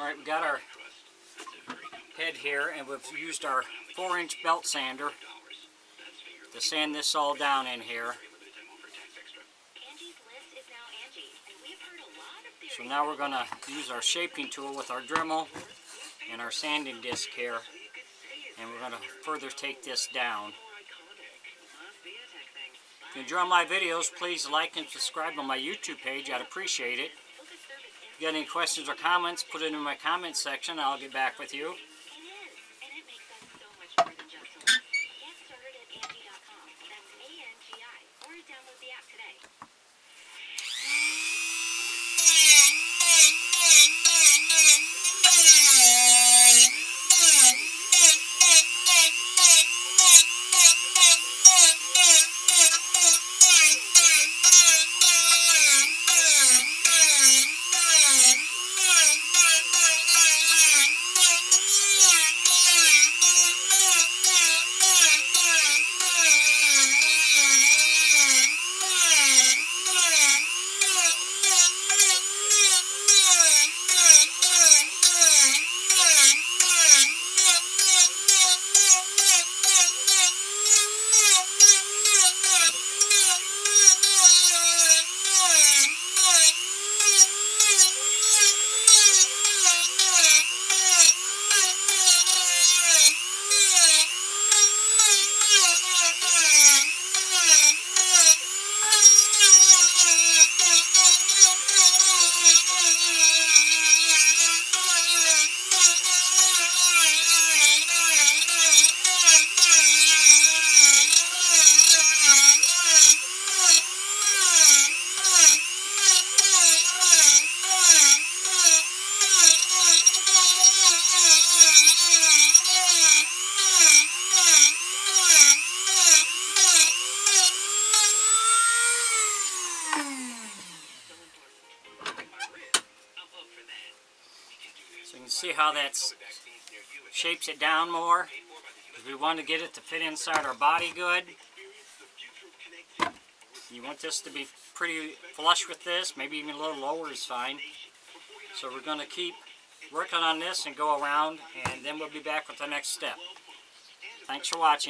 Alright, we got our head here, and we've used our 4-inch belt sander to sand this all down in here. So now we're going to use our shaping tool with our Dremel and our sanding disc here, and we're going to further take this down. If you enjoy my videos, please like and subscribe on my YouTube page. I'd appreciate it. If you got any questions or comments, put it in my comment section. I'll get back with you. So you can see how that shapes it down more, because we want to get it to fit inside our body good. You want this to be pretty flush with this, maybe even a little lower is fine. So we're going to keep working on this and go around, and then we'll be back with the next step. Thanks for watching.